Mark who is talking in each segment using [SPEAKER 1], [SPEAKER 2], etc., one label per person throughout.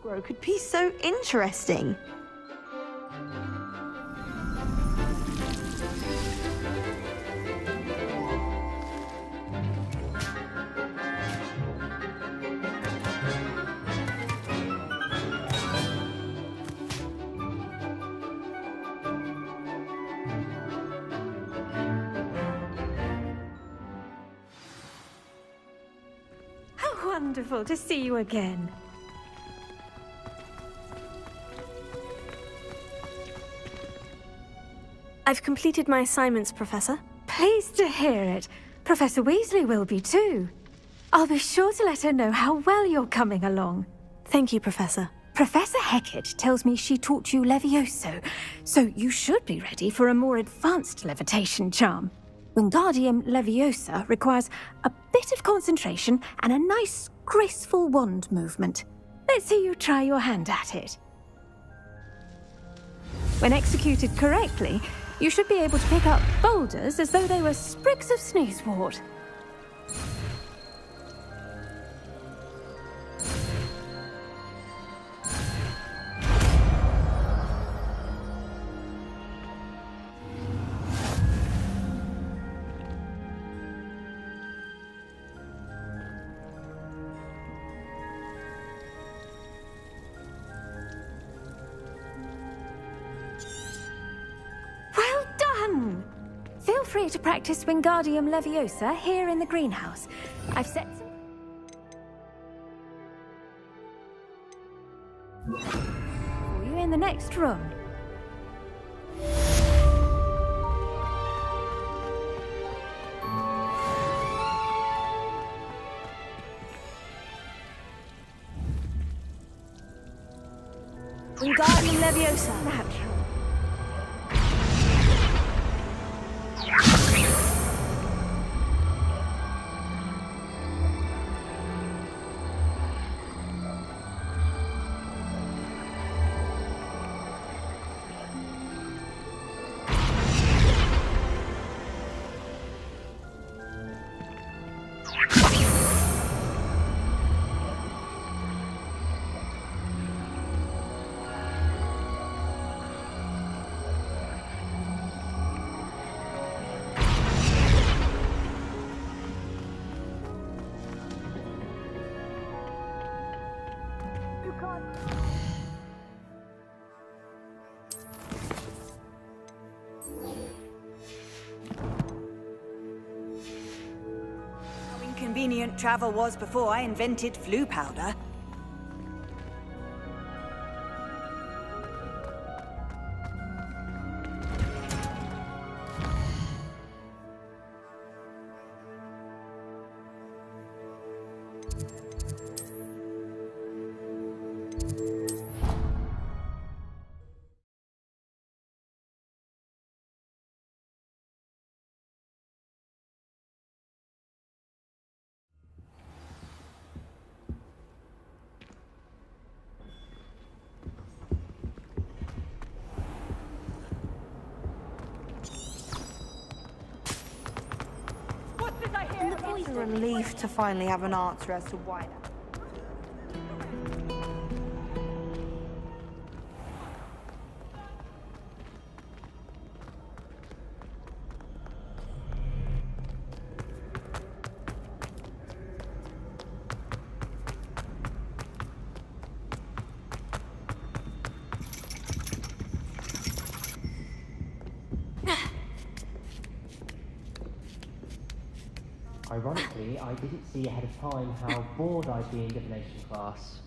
[SPEAKER 1] grow could be so interesting. How wonderful to see you again.
[SPEAKER 2] I've completed my assignments, Professor.
[SPEAKER 3] Pleased to hear it. Professor Weasley will be too. I'll be sure to let her know how well you're coming along.
[SPEAKER 2] Thank you, Professor.
[SPEAKER 3] Professor Hecat tells me she taught you Levioso, so you should be ready for a more advanced levitation charm. Wingardium Leviosa requires a bit of concentration and a nice, graceful wand movement. Let's see you try your hand at it. When executed correctly, you should be able to pick up boulders as though they were sprigs of sneezewort. Feel free to practice Wingardium Leviosa here in the greenhouse. I've set some... for you in the next room.
[SPEAKER 2] Wingardium Leviosa.
[SPEAKER 3] Natural.
[SPEAKER 4] How inconvenient travel was before I invented flu powder.
[SPEAKER 1] It's a relief to finally have an answer as to why that...
[SPEAKER 5] Ironically, I didn't see ahead of time how bored I'd be in divination class.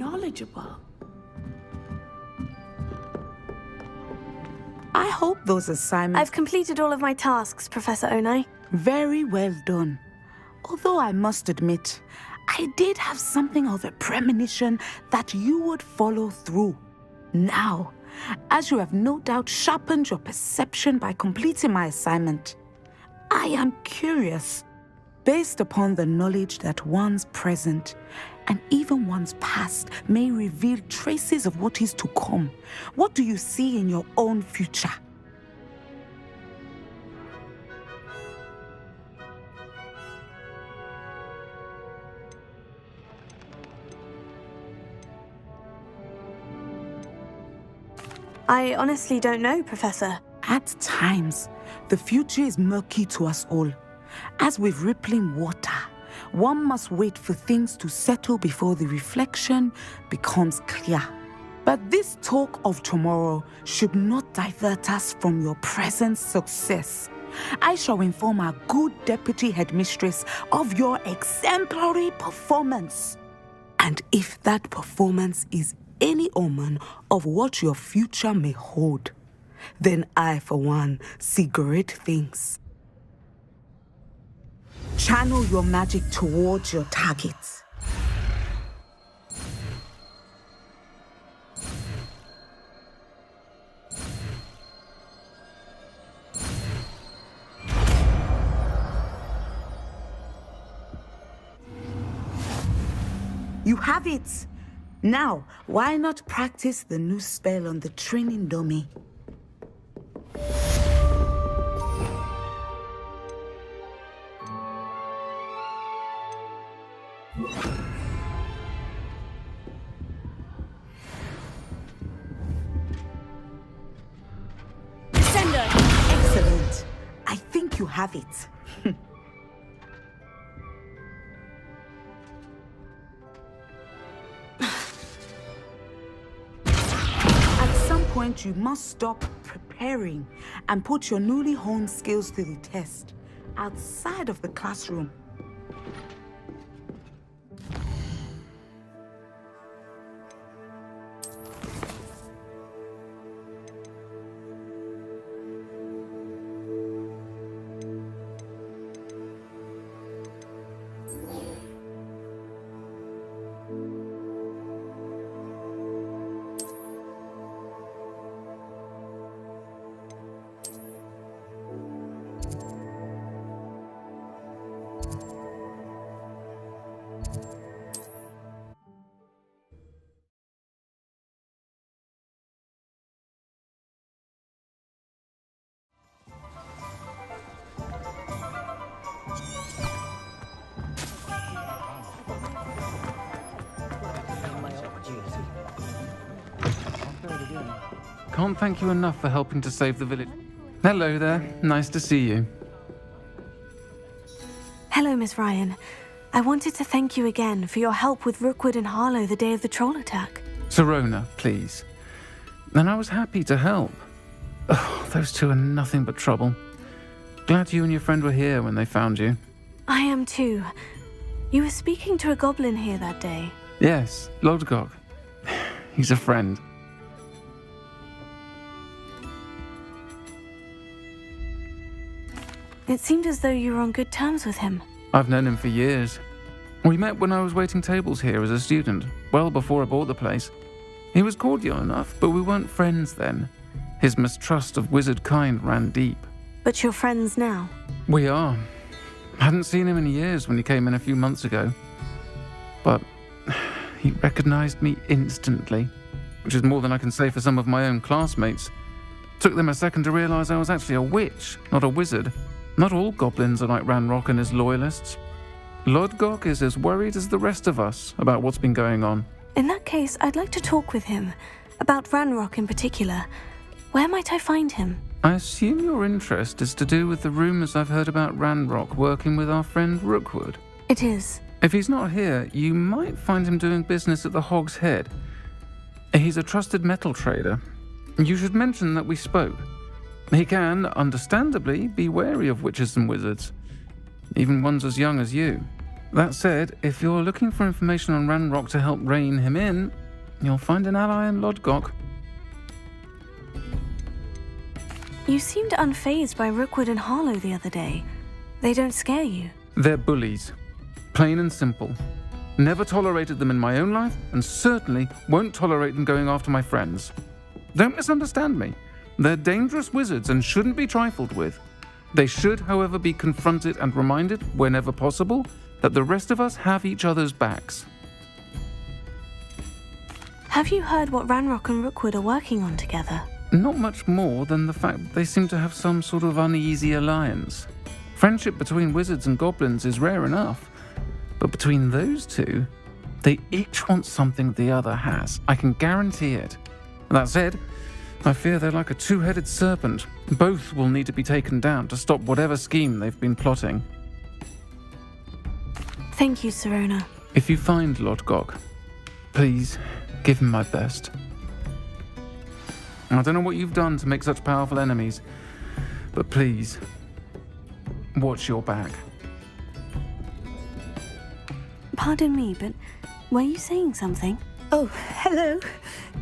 [SPEAKER 6] knowledgeable. I hope those assignments...
[SPEAKER 2] I've completed all of my tasks, Professor Onai.
[SPEAKER 6] Very well done. Although I must admit, I did have something of a premonition that you would follow through. Now, as you have no doubt sharpened your perception by completing my assignment, I am curious, based upon the knowledge that one's present and even one's past may reveal traces of what is to come. What do you see in your own future?
[SPEAKER 2] I honestly don't know, Professor.
[SPEAKER 6] At times, the future is murky to us all. As with rippling water, one must wait for things to settle before the reflection becomes clear. But this talk of tomorrow should not divert us from your present success. I shall inform our good deputy headmistress of your exemplary performance. And if that performance is any omen of what your future may hold, then I, for one, see great things. Channel your magic towards your targets. You have it! Now, why not practice the new spell on the training dummy?
[SPEAKER 2] Sender!
[SPEAKER 6] Excellent. I think you have it. At some point, you must stop preparing and put your newly honed skills to the test outside of the classroom.
[SPEAKER 7] Can't thank you enough for helping to save the village. Hello there, nice to see you.
[SPEAKER 2] Hello, Miss Ryan. I wanted to thank you again for your help with Rookwood and Harlow the day of the troll attack.
[SPEAKER 7] Serona, please. And I was happy to help. Oh, those two are nothing but trouble. Glad you and your friend were here when they found you.
[SPEAKER 2] I am too. You were speaking to a goblin here that day.
[SPEAKER 7] Yes, Lodgok. He's a friend.
[SPEAKER 2] It seemed as though you were on good terms with him.
[SPEAKER 7] I've known him for years. We met when I was waiting tables here as a student, well before I bought the place. He was cordial enough, but we weren't friends then. His mistrust of wizard kind ran deep.
[SPEAKER 2] But you're friends now?
[SPEAKER 7] We are. Hadn't seen him in years when he came in a few months ago. But he recognized me instantly, which is more than I can say for some of my own classmates. Took them a second to realize I was actually a witch, not a wizard. Not all goblins are like Ranrock and his loyalists. Lodgok is as worried as the rest of us about what's been going on.
[SPEAKER 2] In that case, I'd like to talk with him. About Ranrock in particular. Where might I find him?
[SPEAKER 7] I assume your interest is to do with the rumors I've heard about Ranrock working with our friend Rookwood.
[SPEAKER 2] It is.
[SPEAKER 7] If he's not here, you might find him doing business at the Hog's Head. He's a trusted metal trader. You should mention that we spoke. He can, understandably, be wary of witches and wizards, even ones as young as you. That said, if you're looking for information on Ranrock to help rein him in, you'll find an ally in Lodgok.
[SPEAKER 2] You seemed unfazed by Rookwood and Harlow the other day. They don't scare you.
[SPEAKER 7] They're bullies. Plain and simple. Never tolerated them in my own life, and certainly won't tolerate them going after my friends. Don't misunderstand me. They're dangerous wizards and shouldn't be trifled with. They should, however, be confronted and reminded, whenever possible, that the rest of us have each other's backs.
[SPEAKER 2] Have you heard what Ranrock and Rookwood are working on together?
[SPEAKER 7] Not much more than the fact that they seem to have some sort of uneasy alliance. Friendship between wizards and goblins is rare enough, but between those two, they each want something the other has. I can guarantee it. That said, I fear they're like a two-headed serpent. Both will need to be taken down to stop whatever scheme they've been plotting.
[SPEAKER 2] Thank you, Sirona.
[SPEAKER 7] If you find Lodgok, please give him my best. I don't know what you've done to make such powerful enemies, but please, watch your back.
[SPEAKER 2] Pardon me, but were you saying something?
[SPEAKER 8] Oh, hello.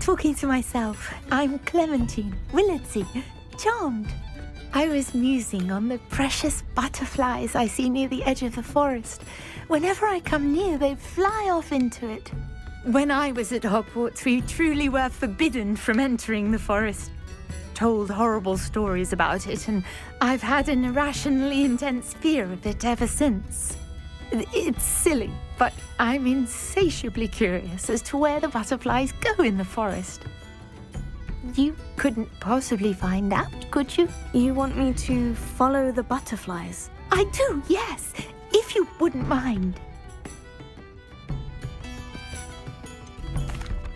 [SPEAKER 8] Talking to myself. I'm Clementine, Willardsey, charmed. I was musing on the precious butterflies I see near the edge of the forest. Whenever I come near, they fly off into it. When I was at Hogwarts, we truly were forbidden from entering the forest. Told horrible stories about it, and I've had an irrationally intense fear of it ever since. It's silly, but I'm insatiably curious as to where the butterflies go in the forest. You couldn't possibly find out, could you?
[SPEAKER 2] You want me to follow the butterflies?
[SPEAKER 8] I do, yes, if you wouldn't mind.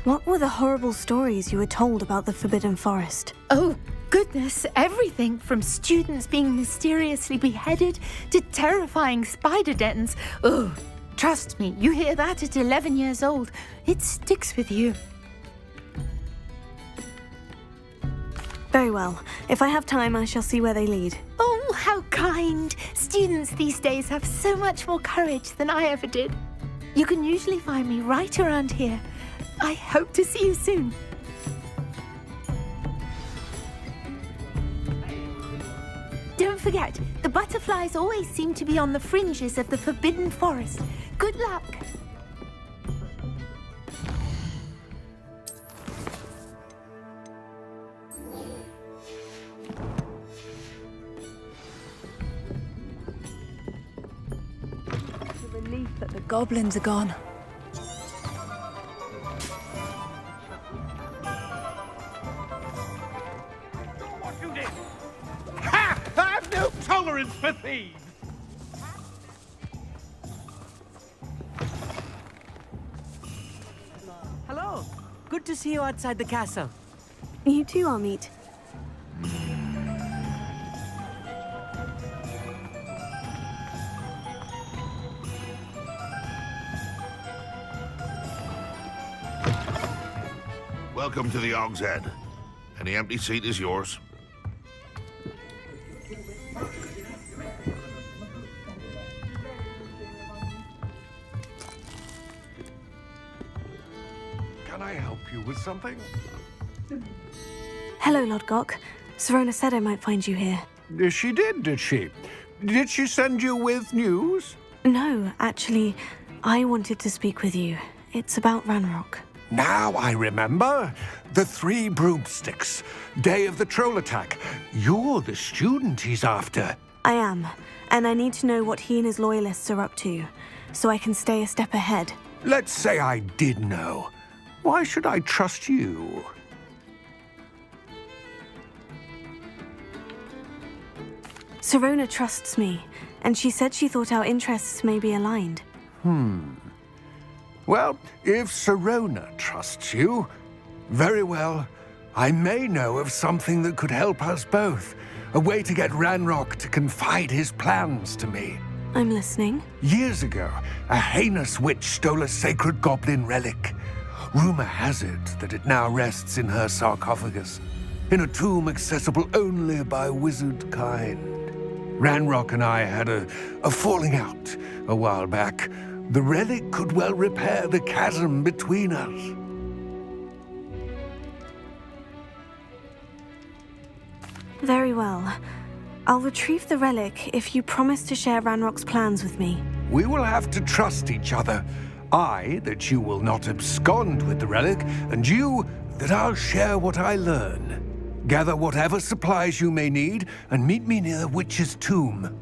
[SPEAKER 2] What were the horrible stories you were told about the Forbidden Forest?
[SPEAKER 8] Oh, goodness, everything from students being mysteriously beheaded to terrifying spider dens. Oh, trust me, you hear that at 11 years old, it sticks with you.
[SPEAKER 2] Very well. If I have time, I shall see where they lead.
[SPEAKER 8] Oh, how kind! Students these days have so much more courage than I ever did. You can usually find me right around here. I hope to see you soon. Don't forget, the butterflies always seem to be on the fringes of the Forbidden Forest. Good luck.
[SPEAKER 4] It's a relief that the goblins are gone.
[SPEAKER 9] Tolerance for thieves!
[SPEAKER 10] Hello. Good to see you outside the castle.
[SPEAKER 2] You too, Amit.
[SPEAKER 9] Welcome to the Og's Head. Any empty seat is yours. Can I help you with something?
[SPEAKER 2] Hello, Lodgok. Sirona said I might find you here.
[SPEAKER 9] She did she? Did she send you with news?
[SPEAKER 2] No, actually, I wanted to speak with you. It's about Ranrock.
[SPEAKER 9] Now I remember. The 3 broomsticks. Day of the troll attack. You're the student he's after.
[SPEAKER 2] I am, and I need to know what he and his loyalists are up to, so I can stay a step ahead.
[SPEAKER 9] Let's say I did know. Why should I trust you?
[SPEAKER 2] Sirona trusts me, and she said she thought our interests may be aligned.
[SPEAKER 9] Well, if Sirona trusts you, very well. I may know of something that could help us both. A way to get Ranrock to confide his plans to me.
[SPEAKER 2] I'm listening.
[SPEAKER 9] Years ago, a heinous witch stole a sacred goblin relic. Rumor has it that it now rests in her sarcophagus, in a tomb accessible only by wizard kind. Ranrock and I had a falling out a while back. The relic could well repair the chasm between us.
[SPEAKER 2] Very well. I'll retrieve the relic if you promise to share Ranrock's plans with me.
[SPEAKER 9] We will have to trust each other. I, that you will not abscond with the relic, and you, that I'll share what I learn. Gather whatever supplies you may need, and meet me near the witch's tomb.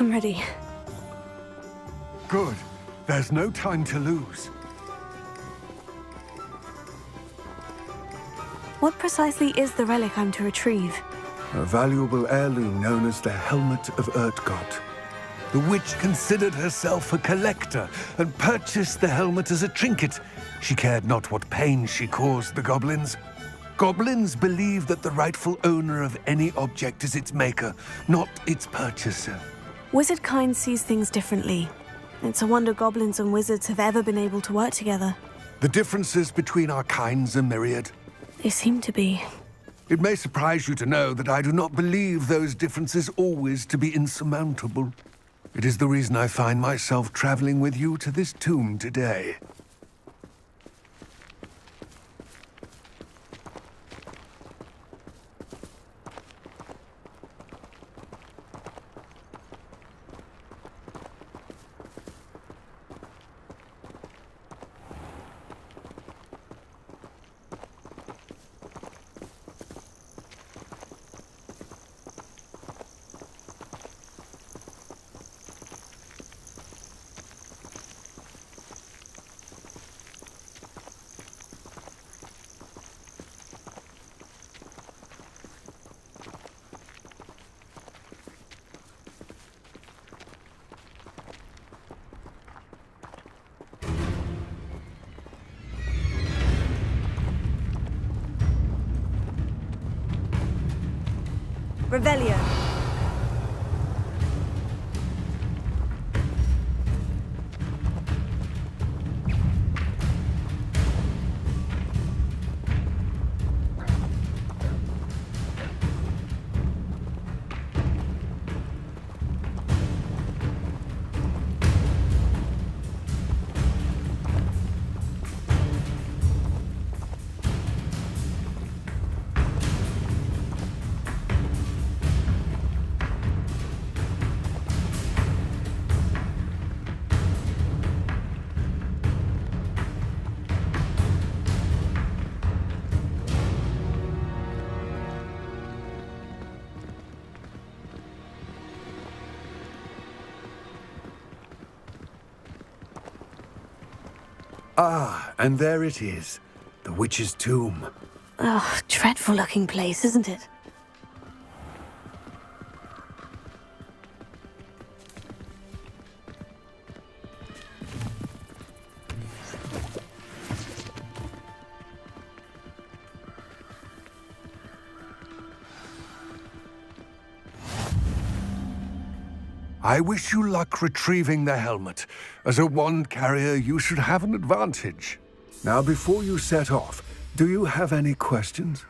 [SPEAKER 2] I'm ready.
[SPEAKER 9] Good. There's no time to lose.
[SPEAKER 2] What precisely is the relic I'm to retrieve?
[SPEAKER 9] A valuable heirloom known as the Helmet of Urtgott. The witch considered herself a collector and purchased the helmet as a trinket. She cared not what pain she caused the goblins. Goblins believe that the rightful owner of any object is its maker, not its purchaser.
[SPEAKER 2] Wizard kind sees things differently. It's a wonder goblins and wizards have ever been able to work together.
[SPEAKER 9] The differences between our kinds are myriad.
[SPEAKER 2] They seem to be.
[SPEAKER 9] It may surprise you to know that I do not believe those differences always to be insurmountable. It is the reason I find myself traveling with you to this tomb today.
[SPEAKER 4] Revelio.
[SPEAKER 9] Ah, and there it is. The witch's tomb.
[SPEAKER 2] Oh, dreadful looking place, isn't it?
[SPEAKER 9] I wish you luck retrieving the helmet. As a wand carrier, you should have an advantage. Now, before you set off, do you have any questions?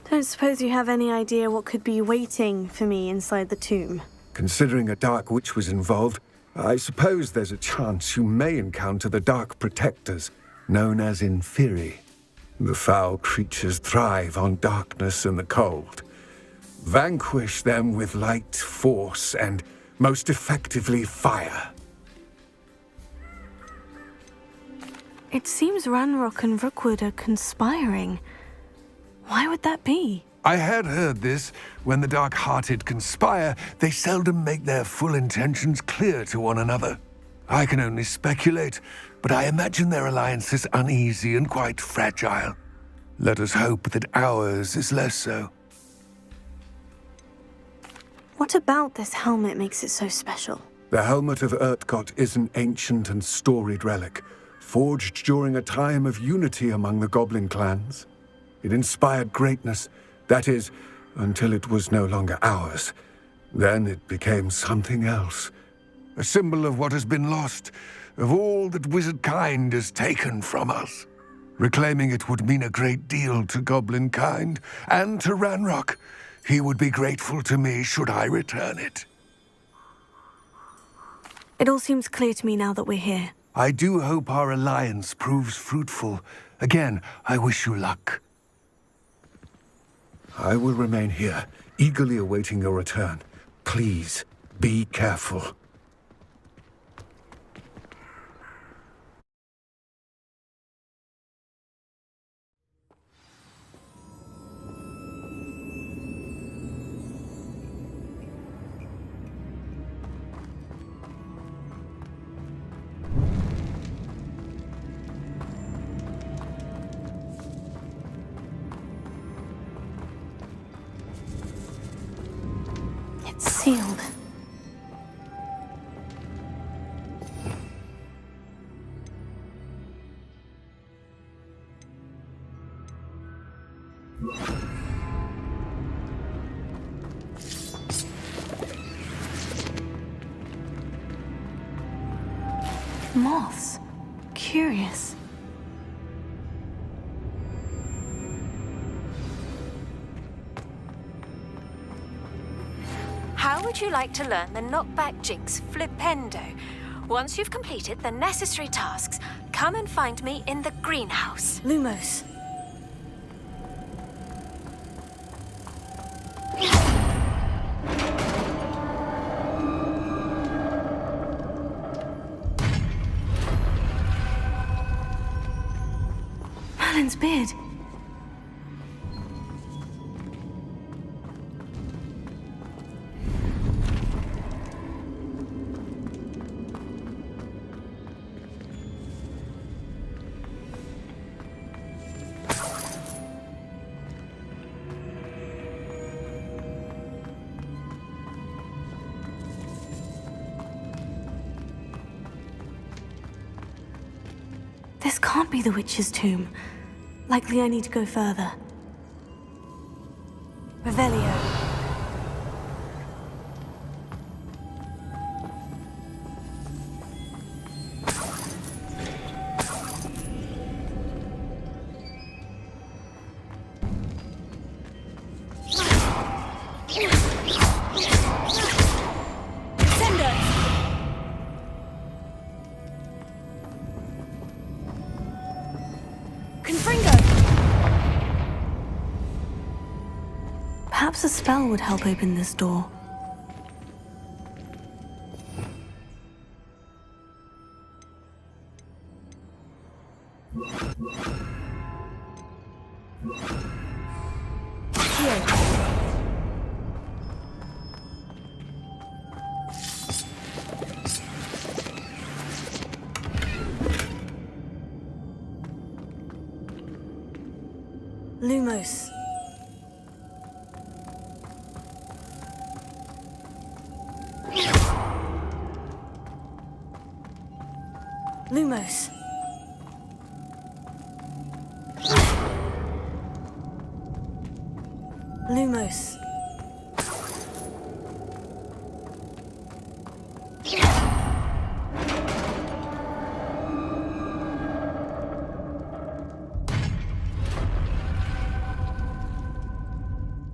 [SPEAKER 2] Don't suppose you have any idea what could be waiting for me inside the tomb?
[SPEAKER 9] Considering a dark witch was involved, I suppose there's a chance you may encounter the Dark Protectors. known as Inferi. The foul creatures thrive on darkness and the cold. Vanquish them with light, force, and most effectively fire.
[SPEAKER 2] It seems Ranrock and Rookwood are conspiring. Why would that be?
[SPEAKER 9] I had heard this. When the dark-hearted conspire, they seldom make their full intentions clear to one another. I can only speculate, but I imagine their alliance is uneasy and quite fragile. Let us hope that ours is less so.
[SPEAKER 2] What about this helmet makes it so special?
[SPEAKER 9] The helmet of Urtkot is an ancient and storied relic, forged during a time of unity among the goblin clans. It inspired greatness, that is, until it was no longer ours. Then it became something else. A symbol of what has been lost, of all that wizard kind has taken from us. Reclaiming it would mean a great deal to goblin kind, and to Ranrock. He would be grateful to me should I return it.
[SPEAKER 2] It all seems clear to me now that we're here.
[SPEAKER 9] I do hope our alliance proves fruitful. Again, I wish you luck. I will remain here, eagerly awaiting your return. Please, be careful.
[SPEAKER 2] It's sealed. Moths. Curious.
[SPEAKER 3] How would you like to learn the knockback jinx Flipendo? Once you've completed the necessary tasks, come and find me in the greenhouse.
[SPEAKER 2] Lumos. Merlin's beard. This can't be the witch's tomb. Likely I need to go further. Revelio. Perhaps a spell would help open this door. Lumos. Lumos. Lumos.